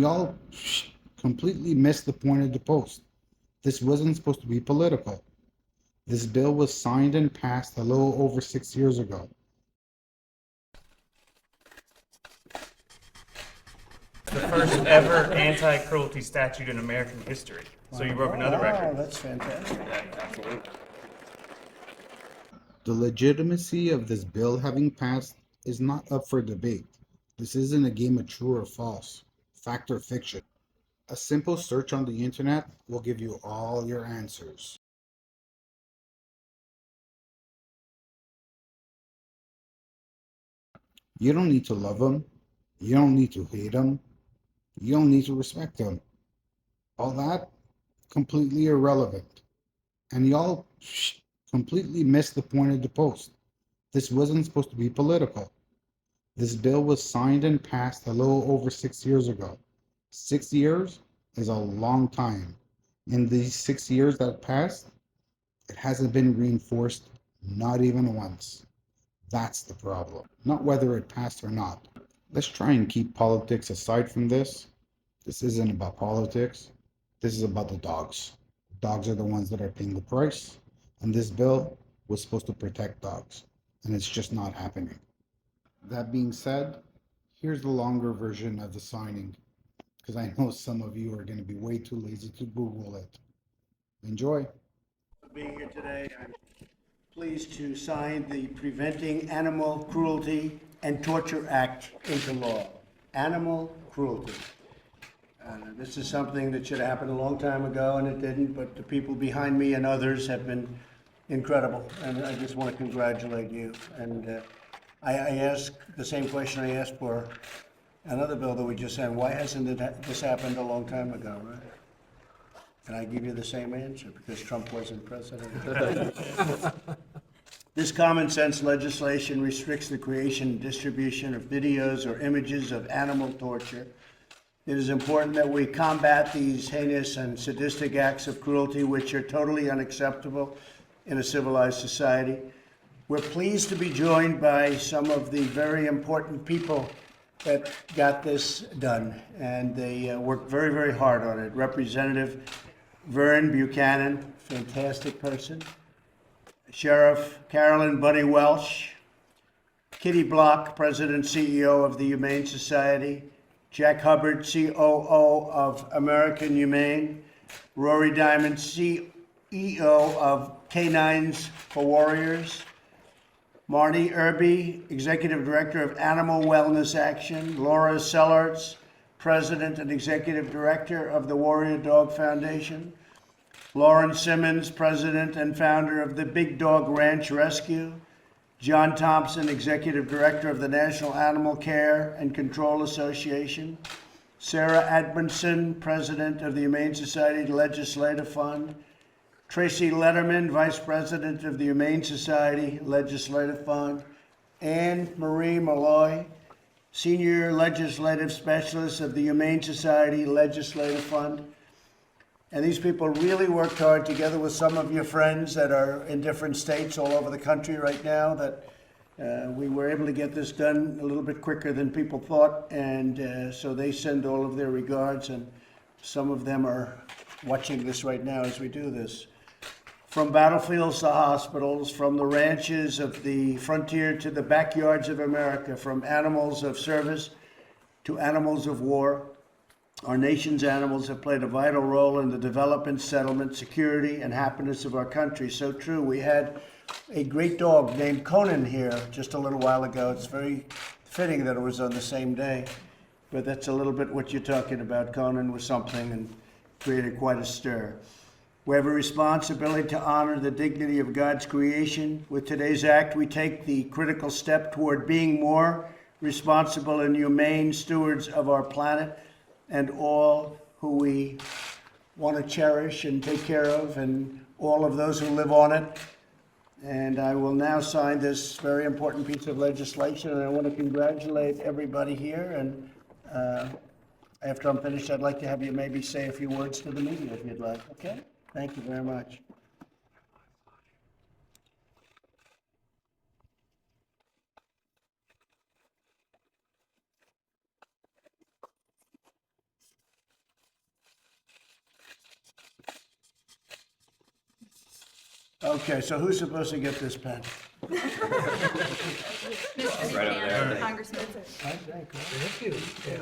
y'all completely missed the point of the post. This wasn't supposed to be political. This bill was signed and passed a little over 6 years ago. The first ever anti-cruelty statute in American history. So you broke another Wow, record. that's fantastic. Absolutely. The legitimacy of this bill having passed is not up for debate. This isn't a game of true or false, fact or fiction. A simple search on the internet will give you all your answers. You don't need to love them. You don't need to hate them. You don't need to respect them. All that, completely irrelevant. And y'all completely missed the point of the post. This wasn't supposed to be political. This bill was signed and passed a little over 6 years ago. 6 years is a long time. In these 6 years that passed, it hasn't been reinforced, not even once. That's the problem, not whether it passed or not. Let's try and keep politics aside from this. This isn't about politics. This is about the dogs. Dogs are the ones that are paying the price, and this bill was supposed to protect dogs, and it's just not happening. That being said, here's the longer version of the signing, because I know some of you are going to be way too lazy to Google it. Enjoy. Being here today, I'm pleased to sign the Preventing Animal Cruelty and Torture Act into law. Animal cruelty. This is something that should have happened a long time ago, and it didn't, but the people behind me and others have been incredible, and I just want to congratulate you. And I ask the same question I asked for another bill that we just had. Why hasn't this happened a long time ago, right? And I give you the same answer, because Trump wasn't president. This common sense legislation restricts the creation and distribution of videos or images of animal torture. It is important that we combat these heinous and sadistic acts of cruelty, which are totally unacceptable in a civilized society. We're pleased to be joined by some of the very important people that got this done, and they worked very, very hard on it. Representative Vern Buchanan, fantastic person. Sheriff Carolyn Bunny Welsh. Kitty Block, President CEO of the Humane Society. Jack Hubbard, COO of American Humane. Rory Diamond, CEO of Canines for Warriors. Marty Irby, Executive Director of Animal Wellness Action. Laura Sellards, President and Executive Director of the Warrior Dog Foundation. Lauren Simmons, President and founder of the Big Dog Ranch Rescue. John Thompson, Executive Director of the National Animal Care and Control Association. Sarah Edmondson, President of the Humane Society Legislative Fund. Tracy Letterman, Vice President of the Humane Society Legislative Fund. Anne Marie Malloy, Senior Legislative Specialist of the Humane Society Legislative Fund. And these people really worked hard, together with some of your friends that are in different states all over the country right now, that we were able to get this done a little bit quicker than people thought. And so they send all of their regards, and some of them are watching this right now as we do this. From battlefields to hospitals, from the ranches of the frontier to the backyards of America, from animals of service to animals of war, our nation's animals have played a vital role in the development, settlement, security, and happiness of our country. So true. We had a great dog named Conan here just a little while ago. It's very fitting that it was on the same day. But that's a little bit what you're talking about. Conan was something and created quite a stir. We have a responsibility to honor the dignity of God's creation. With today's act, we take the critical step toward being more responsible and humane stewards of our planet and all who we want to cherish and take care of, and all of those who live on it. And I will now sign this very important piece of legislation, and I want to congratulate everybody here. And after I'm finished, I'd like to have you maybe say a few words to the media if you'd like. Okay? Thank you very much. Okay, so who's supposed to get this pen? Mr. Buchanan, Congressman. Thank you. Yeah,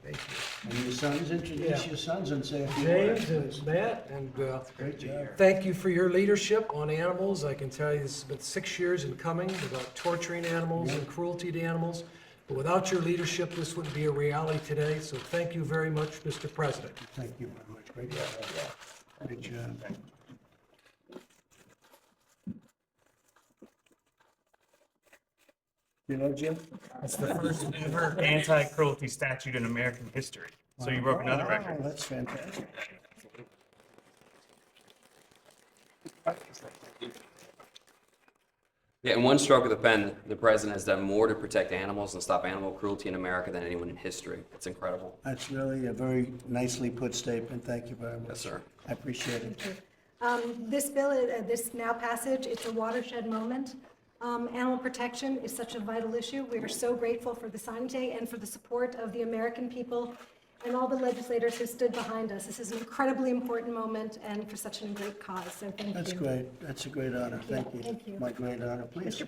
thank you. And your sons, introduce Yeah. your sons and say a few James words. and Matt, and Great job. thank you for your leadership on animals. I can tell you this has been 6 years in coming about torturing animals and cruelty to animals. But without your leadership, this wouldn't be a reality today. So thank you very much, Mr. President. Thank you very much. Great job. Great job. You know, Jim? It's the first ever anti-cruelty statute in American history. So you broke another Oh, record. that's fantastic. Yeah, in one stroke of the pen, the president has done more to protect animals and stop animal cruelty in America than anyone in history. It's incredible. That's really a very nicely put statement. Thank you very much. Yes, sir. I appreciate it. This bill, this now passage, it's a watershed moment. Animal protection is such a vital issue. We are so grateful for the signing today and for the support of the American people and all the legislators who stood behind us. This is an incredibly important moment and for such a great cause, so thank you. That's great. That's a great honor. Thank you. Thank you. My great honor. Please.